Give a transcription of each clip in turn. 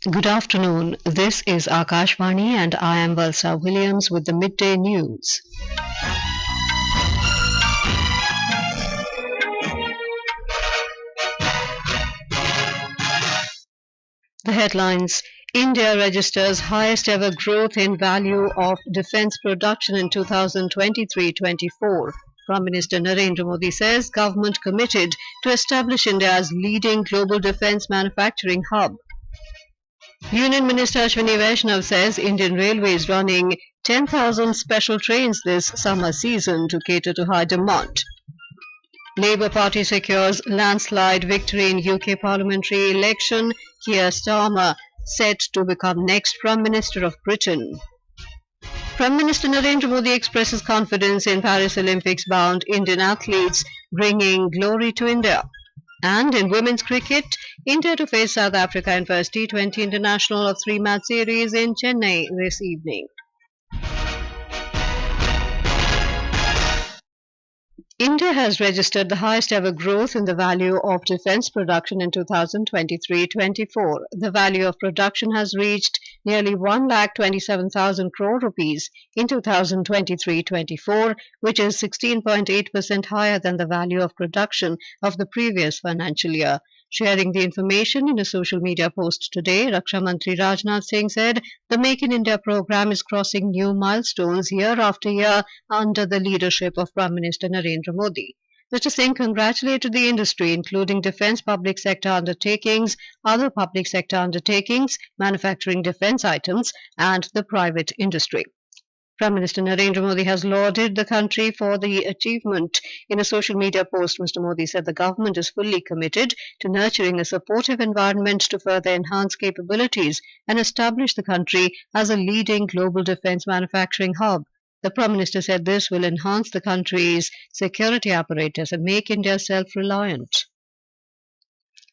Good afternoon. This is Akashvani and I am Valsa Williams with the midday news. The headlines: India registers highest ever growth in value of defence production in 2023-24. Prime Minister Narendra Modi says government committed to establish India as leading global defence manufacturing hub. Union Minister Ashwini Vaishnaw says Indian Railways running 10,000 special trains this summer season to cater to high demand. Labour Party secures landslide victory in UK Parliamentary Election. Keir Starmer set to become next Prime Minister of Britain. Prime Minister Narendra Modi expresses confidence in Paris Olympicsbound Indian athletes bringing glory to India. And in women's cricket, India to face South Africa in first T20 International of three-match series in Chennai this evening. India has registered the highest ever growth in the value of defence production in 2023-24. The value of production has reached nearly 1,27,000 crore rupees in 2023-24, which is 16.8% higher than the value of production of the previous financial year. Sharing the information in a social media post today, Raksha Mantri Rajnath Singh said the Make in India program is crossing new milestones year after year under the leadership of Prime Minister Narendra Modi. Mr. Singh congratulated the industry, including defence public sector undertakings, other public sector undertakings, manufacturing defence items, and the private industry. Prime Minister Narendra Modi has lauded the country for the achievement. In a social media post, Mr. Modi said the government is fully committed to nurturing a supportive environment to further enhance capabilities and establish the country as a leading global defence manufacturing hub. The Prime Minister said this will enhance the country's security apparatus and make India self-reliant.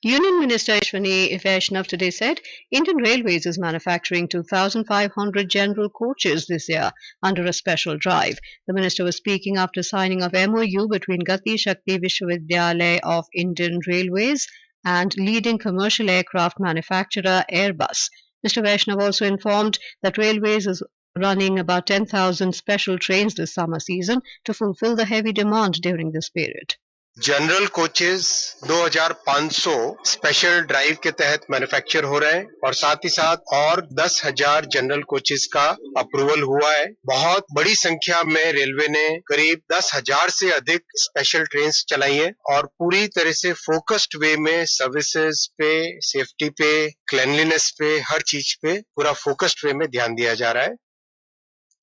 Union Minister Ashwini Vaishnaw today said Indian Railways is manufacturing 2,500 general coaches this year under a special drive. The minister was speaking after signing of MOU between Gati Shakti Vishwavidyalaya of Indian Railways and leading commercial aircraft manufacturer Airbus. Mr. Vaishnaw also informed that Railways is running about 10,000 special trains this summer season to fulfill the heavy demand during this period. General coaches 2,500 special drive के तहत manufacture हो रहे हैं और साथ ही साथ और 10,000 general coaches का अप्रूवल हुआ है। बहुत बड़ी संख्या में रेलवे ने करीब 10,000 से अधिक स्पेशल ट्रेन चलाई है और पूरी तरह से फोकस्ड वे में सर्विसेज पे, सेफ्टी पे, क्लीनलीनेस पे, हर चीज पे पूरा फोकस्ड वे में ध्यान दिया जा रहा है।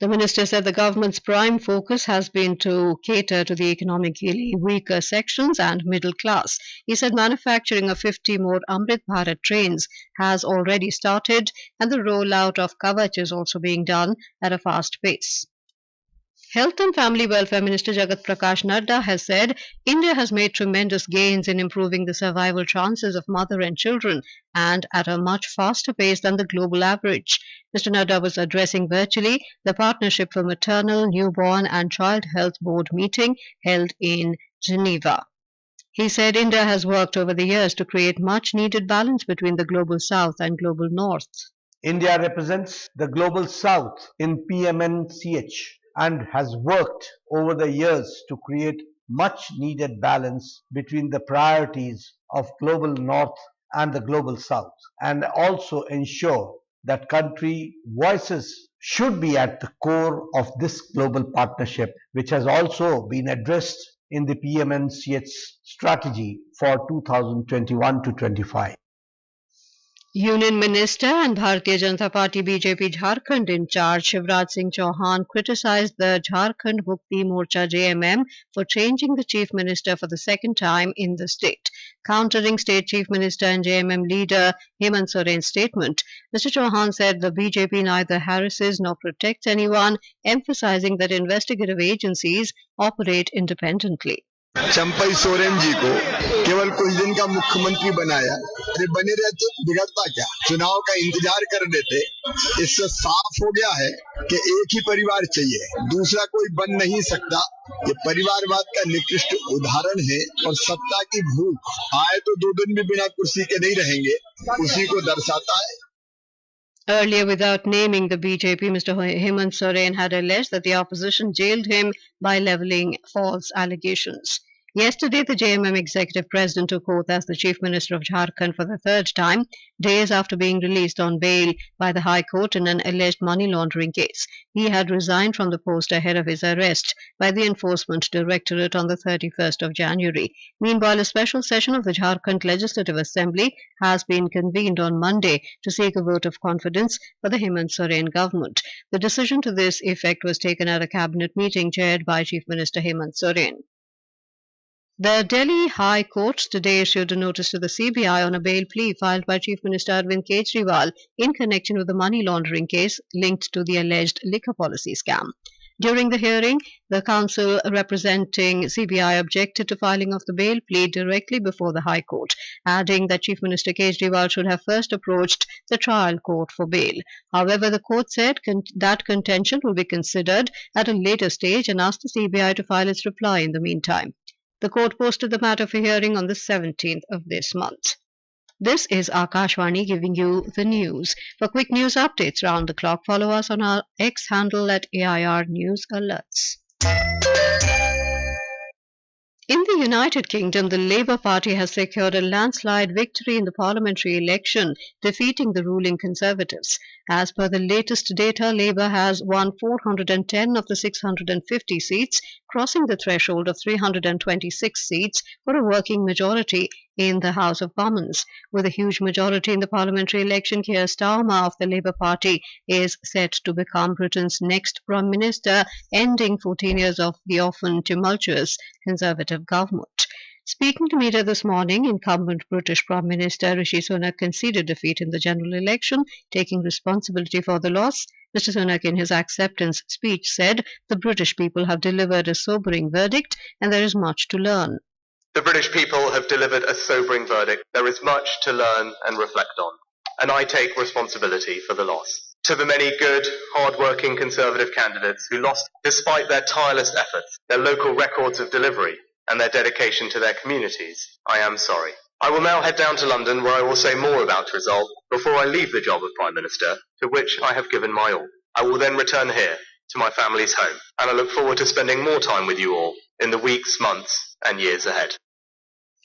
The minister said the government's prime focus has been to cater to the economically weaker sections and middle class. He said manufacturing of 50 more Amrit Bharat trains has already started and the rollout of Kavach is also being done at a fast pace. Health and Family Welfare Minister Jagat Prakash Nadda has said India has made tremendous gains in improving the survival chances of mother and children and at a much faster pace than the global average. Mr. Nadda was addressing virtually the Partnership for Maternal, Newborn and Child Health Board meeting held in Geneva. He said India has worked over the years to create much needed balance between the global south and global north. India represents the global south in PMNCH and has worked over the years to create much needed balance between the priorities of global north and the global south, and also ensure that country voices should be at the core of this global partnership, which has also been addressed in the PMNCH strategy for 2021 to 25. Union Minister and Bharatiya Janata Party BJP Jharkhand in charge Shivraj Singh Chauhan criticized the Jharkhand Mukti Morcha JMM for changing the Chief Minister for the second time in the state. Countering State Chief Minister and JMM leader Hemant Soren's statement, Mr. Chauhan said the BJP neither harasses nor protects anyone, emphasizing that investigative agencies operate independently. Champai Soren ji को केवल कुछ दिन का मुख्यमंत्री बनाया, अरे बने रहते बिगड़ता क्या, चुनाव का इंतजार कर लेते। इससे साफ हो गया है कि एक ही परिवार चाहिए, दूसरा कोई बन नहीं सकता। ये परिवारवाद का निकृष्ट उदाहरण है और सत्ता की भूख, आए तो 2 दिन भी बिना कुर्सी के नहीं रहेंगे, उसी को दर्शाता है। Earlier, without naming the BJP, Mr. Hemant Soren had alleged that the opposition jailed him by levelling false allegations. Yesterday, the JMM executive president took oath as the Chief Minister of Jharkhand for the third time, days after being released on bail by the High Court in an alleged money laundering case. He had resigned from the post ahead of his arrest by the Enforcement Directorate on the 31st of January. Meanwhile, a special session of the Jharkhand Legislative Assembly has been convened on Monday to seek a vote of confidence for the Hemant Soren government. The decision to this effect was taken at a cabinet meeting chaired by Chief Minister Hemant Soren. The Delhi High Court today issued a notice to the CBI on a bail plea filed by Chief Minister Arvind Kejriwal in connection with the money laundering case linked to the alleged liquor policy scam. During the hearing, the counsel representing CBI objected to filing of the bail plea directly before the High Court, adding that Chief Minister Kejriwal should have first approached the trial court for bail. However, the court said that contention will be considered at a later stage and asked the CBI to file its reply in the meantime. The court posted the matter for hearing on the 17th of this month. This is Akashvani giving you the news. For quick news updates round the clock, follow us on our X handle at AIR News Alerts. In the United Kingdom, the Labour Party has secured a landslide victory in the parliamentary election, defeating the ruling Conservatives. As per the latest data, Labour has won 410 of the 650 seats, crossing the threshold of 326 seats for a working majority in the House of Commons. With a huge majority in the parliamentary election, Keir Starmer of the Labour Party is set to become Britain's next Prime Minister, ending 14 years of the often tumultuous Conservative government. Speaking to media this morning, incumbent British Prime Minister Rishi Sunak conceded defeat in the general election, taking responsibility for the loss. Mr. Sunak, in his acceptance speech, said the British people have delivered a sobering verdict and there is much to learn. The British people have delivered a sobering verdict. There is much to learn and reflect on, and I take responsibility for the loss. To the many good, hard-working Conservative candidates who lost despite their tireless efforts, their local records of delivery, and their dedication to their communities, I am sorry. I will now head down to London, where I will say more about the result before I leave the job of Prime Minister, to which I have given my all. I will then return here to my family's home, and I look forward to spending more time with you all in the weeks, months, and years ahead.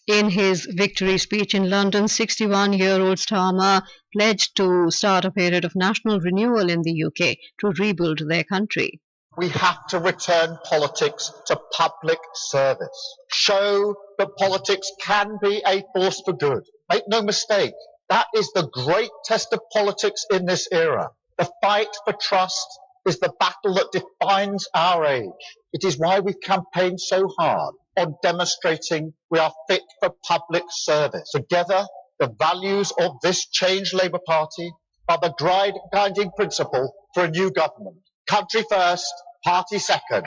In his victory speech in London, 61-year-old Starmer pledged to start a period of national renewal in the UK to rebuild their country. We have to return politics to public service. Show that politics can be a force for good. Make no mistake, that is the great test of politics in this era. The fight for trust is the battle that defines our age. It is why we campaign so hard on demonstrating we are fit for public service. Together, the values of this changed Labour Party are the guiding principle for a new government. Country first, party second.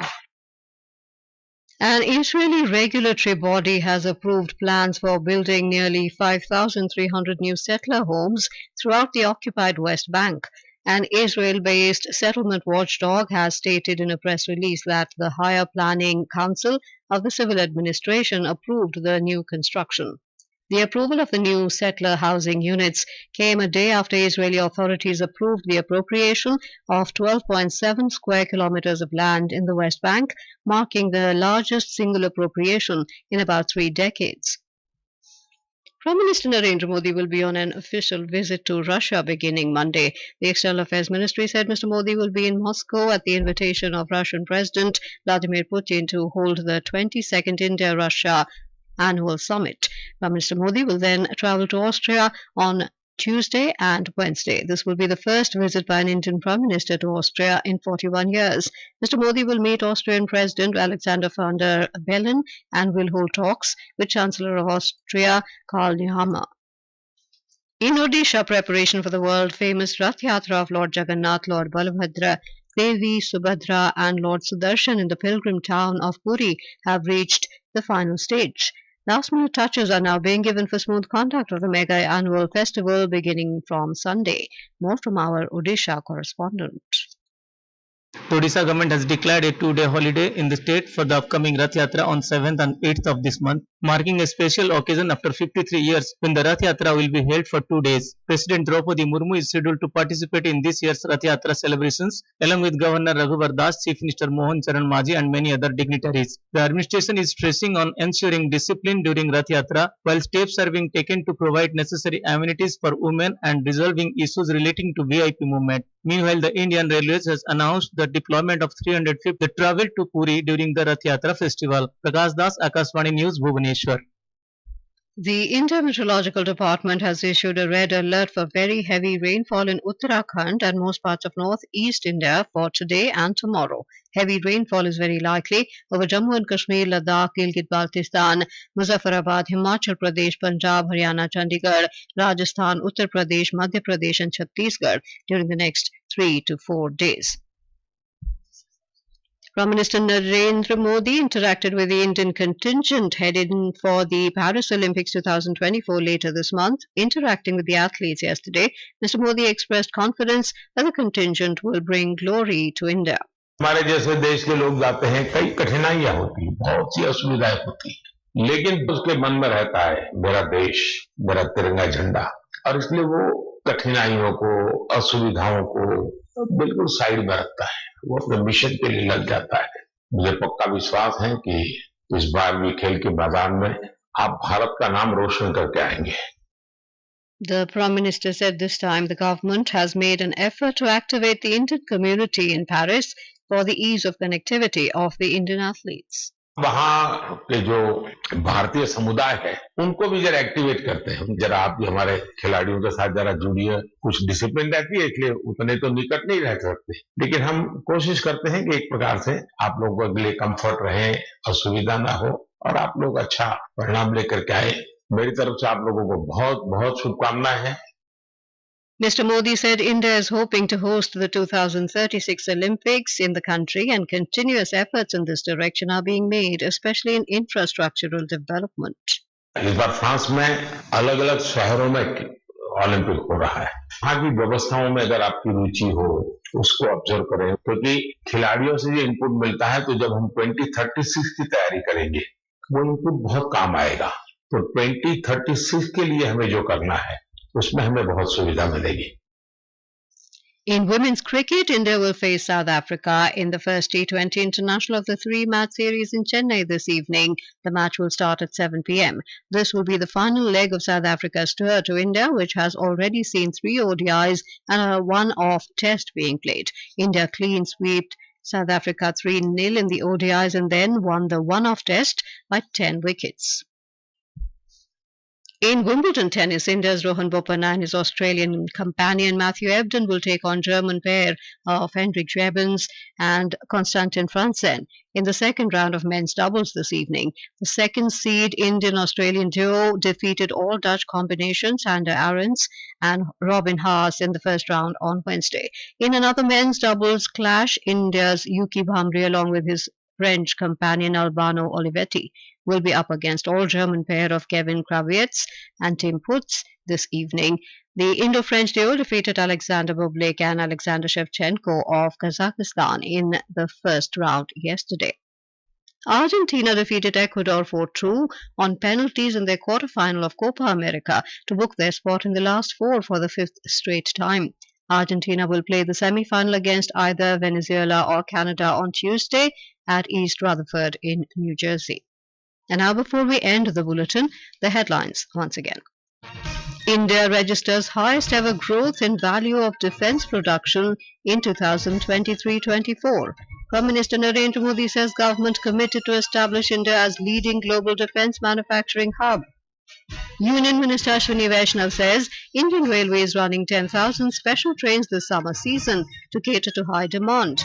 An Israeli regulatory body has approved plans for building nearly 5,300 new settler homes throughout the occupied West Bank. An Israel-based settlement watchdog has stated in a press release that the Higher Planning Council of the Civil Administration approved the new construction. The approval of the new settler housing units came a day after Israeli authorities approved the appropriation of 12.7 square kilometers of land in the West Bank, marking the largest single appropriation in about 3 decades. Prime Minister Narendra Modi will be on an official visit to Russia beginning Monday. The External Affairs Ministry said Mr. Modi will be in Moscow at the invitation of Russian President Vladimir Putin to hold the 22nd India-Russia annual summit. Prime Minister Modi will then travel to Austria on Tuesday and Wednesday. This will be the first visit by an Indian Prime Minister to Austria in 41 years. Mr. Modi will meet Austrian President Alexander van der Bellen and will hold talks with Chancellor of Austria Karl Nehammer. In Odisha, preparation for the world-famous Rat Yatra of Lord Jagannath, Lord Balabhadra, Devi Subhadra and Lord Sudarshan in the pilgrim town of Puri have reached the final stage. Last-minute touches are now being given for smooth conduct of the mega annual festival beginning from Sunday. More from our Odisha correspondent. The Odisha government has declared a 2-day holiday in the state for the upcoming Rath Yatra on 7th and 8th of this month, marking a special occasion after 53 years when the Rath Yatra will be held for 2 days. President Draupadi Murmu is scheduled to participate in this year's Rath Yatra celebrations along with Governor Raghuvar Das, Chief Minister Mohan Charan Majhi and many other dignitaries. The administration is stressing on ensuring discipline during Rath Yatra while steps are being taken to provide necessary amenities for women and resolving issues relating to VIP movement. Meanwhile, the Indian Railways has announced the deployment of 350 that travel to Puri during the Rath Yatra festival. Prakash Das, Akashvani News, Bhubaneswar. The India Meteorological Department has issued a red alert for very heavy rainfall in Uttarakhand and most parts of northeast India for today and tomorrow. Heavy rainfall is very likely over Jammu and Kashmir, Ladakh, Gilgit-Baltistan, Muzaffarabad, Himachal Pradesh, Punjab, Haryana, Chandigarh, Rajasthan, Uttar Pradesh, Madhya Pradesh and Chhattisgarh during the next 3 to 4 days. Prime Minister Narendra Modi interacted with the Indian contingent headed for the Paris Olympics 2024 later this month. Interacting with the athletes yesterday, Mr. Modi expressed confidence that the contingent will bring glory to India. हमारे जैसे देश के लोग जाते हैं, कई कठिनाइयां होती हैं, बहुत सी असुविधाएं होती हैं, लेकिन उसके मन में रहता है मेरा देश, मेरा तिरंगा झंडा, और इसलिए वो कठिनाइयों को, असुविधाओं को बिल्कुल साइड में रखता है, वो अपने मिशन के लिए लग जाता है। मुझे पक्का विश्वास है कि इस बार भी खेल के मैदान में आप भारत का नाम रोशन करके आएंगे। The Prime Minister said this time the government has made an effort to activate the Indian community in Paris for the ease of connectivity of the Indian athletes. वहाँ के जो भारतीय समुदाय है उनको भी जरा एक्टिवेट करते हैं, जरा आप भी हमारे खिलाड़ियों के साथ जरा जुड़िए। कुछ डिसिप्लिन रहती है इसलिए उतने तो निकट नहीं रह सकते, लेकिन हम कोशिश करते हैं कि एक प्रकार से आप लोगों के लिए कंफर्ट रहे, असुविधा ना हो और आप लोग अच्छा परिणाम लेकर के आए। मेरी तरफ से आप लोगों को बहुत बहुत शुभकामनाएं हैं। Mr. Modi said India is hoping to host the 2036 Olympics in the country and continuous efforts in this direction are being made, especially in infrastructural development. इस बार फ्रांस में अलग अलग शहरों में ओलंपिक हो रहा है। वहाँ की व्यवस्थाओं में अगर आपकी रुचि हो उसको ऑब्जर्व करें, क्योंकि खिलाड़ियों से ये इनपुट मिलता है, तो जब हम 2036 की तैयारी करेंगे वो इनपुट बहुत काम आएगा। तो 2036 के लिए हमें जो करना है उसमें हमें बहुत सुविधा मिलेगी। In women's cricket, India will face South Africa in the first T20 International of the 3-match series in Chennai this evening. The match will start at 7 p.m. This will be the final leg of South Africa's tour to India, which has already seen 3 ODIs and a one-off test being played. India clean swept South Africa 3-0 in the ODIs and then won the one-off test by 10 wickets. In Wimbledon tennis, India's Rohan Bopanna and his Australian companion Matthew Ebden will take on German pair of Hendrik Schwebens and Konstantin Franzen in the second round of men's doubles this evening. The second seed Indian-Australian duo defeated all Dutch combinations Sander Arends and Robin Haas in the first round on Wednesday. In another men's doubles clash, India's Yuki Bhamri along with his French companion Albano Olivetti will be up against all-German pair of Kevin Krawietz and Tim Putz this evening. The Indo-French duo defeated Alexander Bublik and Alexander Shevchenko of Kazakhstan in the first round yesterday. Argentina defeated Ecuador 4-2 on penalties in their quarter-final of Copa America to book their spot in the last 4 for the 5th straight time. Argentina will play the semi-final against either Venezuela or Canada on Tuesday at East Rutherford in New Jersey. And now, before we end the bulletin, the headlines once again. India registers highest ever growth in value of defence production in 2023-24. Prime Minister Narendra Modi says government committed to establish India as leading global defence manufacturing hub. Union Minister Ashwini Vaishnaw says Indian Railway is running 10,000 special trains this summer season to cater to high demand.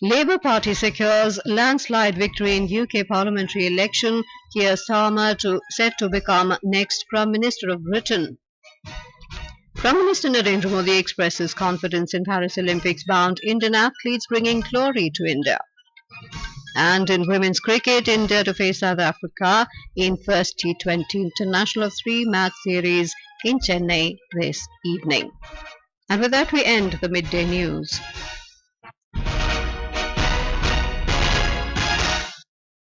Labour Party secures landslide victory in UK Parliamentary Election. Keir Starmer set to become next Prime Minister of Britain. Prime Minister Narendra Modi expresses confidence in Paris Olympicsbound Indian athletes bringing glory to India. And in women's cricket, India to face South Africa in first T20 International 3-match series in Chennai this evening. And with that we end the midday news.